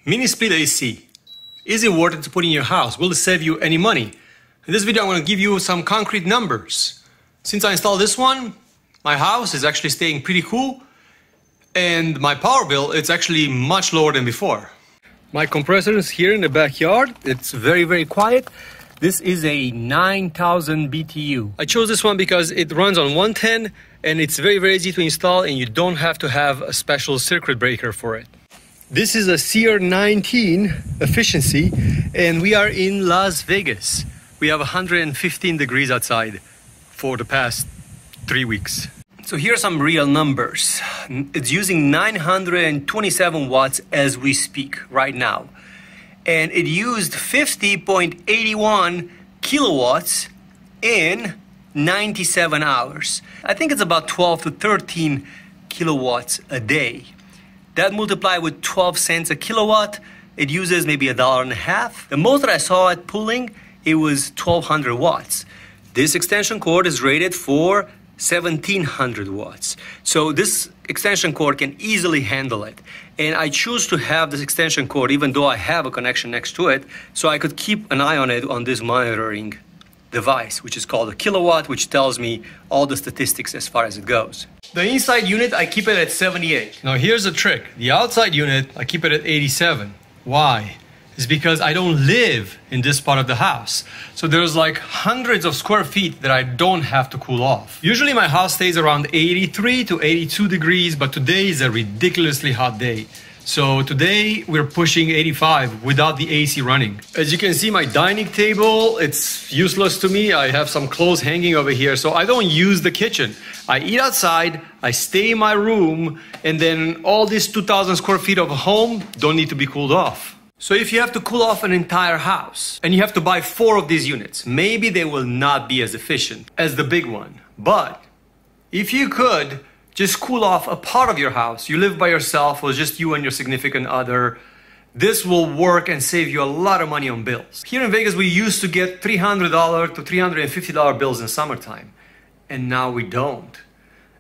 Mini split AC. Is it worth it to put in your house? Will it save you any money? In this video, I'm going to give you some concrete numbers. Since I installed this one, my house is actually staying pretty cool, and my power bill, it's actually much lower than before. My compressor is here in the backyard. It's very, very quiet. This is a 9000 BTU. I chose this one because it runs on 110 and it's very, very easy to install, and you don't have to have a special circuit breaker for it. This is a CR19 efficiency, and we are in Las Vegas. We have 115 degrees outside for the past 3 weeks. So here are some real numbers. It's using 927 watts as we speak right now. And it used 50.81 kilowatts in 97 hours. I think it's about 12 to 13 kilowatts a day. That multiplied with 12 cents a kilowatt, it uses maybe $1.50. The most that I saw it pulling, it was 1200 watts. This extension cord is rated for 1700 watts. So this extension cord can easily handle it. And I choose to have this extension cord even though I have a connection next to it, so I could keep an eye on it on this monitoring device, which is called a kilowatt, which tells me all the statistics as far as it goes. The inside unit, I keep it at 78. Now here's the trick. The outside unit, I keep it at 87. Why? It's because I don't live in this part of the house. So there's like hundreds of square feet that I don't have to cool off. Usually my house stays around 83 to 82 degrees, but today is a ridiculously hot day. So today we're pushing 85 without the AC running. As you can see, my dining table, it's useless to me. I have some clothes hanging over here, so I don't use the kitchen. I eat outside, I stay in my room, and then all these 2,000 square feet of a home don't need to be cooled off. So if you have to cool off an entire house and you have to buy 4 of these units, maybe they will not be as efficient as the big one. But if you could just cool off a part of your house, you live by yourself or just you and your significant other, this will work and save you a lot of money on bills. Here in Vegas, we used to get $300 to $350 bills in summertime, and now we don't.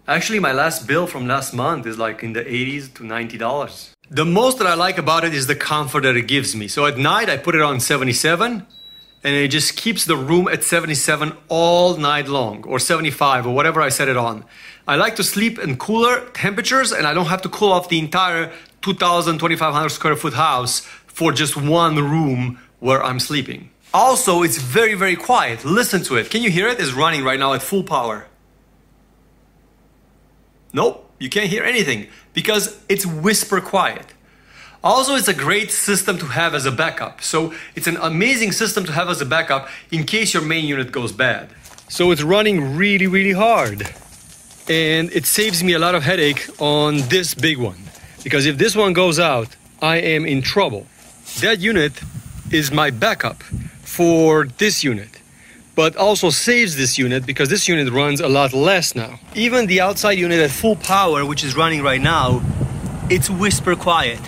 Actually, my last bill from last month is like in the $80s to $90. The most that I like about it is the comfort that it gives me. So at night, I put it on 77, and it just keeps the room at 77 all night long, or 75, or whatever I set it on. I like to sleep in cooler temperatures, and I don't have to cool off the entire 2,000, 2,500 square foot house for just one room where I'm sleeping. Also, it's very, very quiet. Listen to it. Can you hear it? It's running right now at full power. Nope, you can't hear anything because it's whisper quiet. Also, it's a great system to have as a backup. So it's an amazing system to have as a backup in case your main unit goes bad. So it's running really, really hard. And it saves me a lot of headache on this big one. Because if this one goes out, I am in trouble. That unit is my backup for this unit, but also saves this unit because this unit runs a lot less now. Even the outside unit at full power, which is running right now, it's whisper quiet.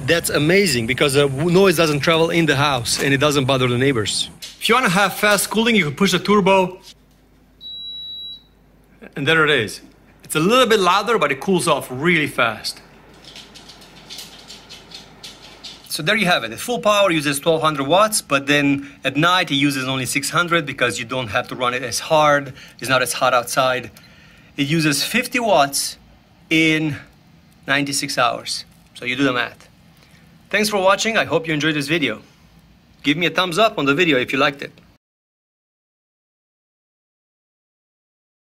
That's amazing because the noise doesn't travel in the house and it doesn't bother the neighbors. If you want to have fast cooling, you can push the turbo. And there it is. It's a little bit louder, but it cools off really fast. So there you have it. At full power, uses 1200 watts, but then at night it uses only 600 because you don't have to run it as hard. It's not as hot outside. It uses 50 watts in 96 hours. So you do the math. Thanks for watching. I hope you enjoyed this video. Give me a thumbs up on the video if you liked it.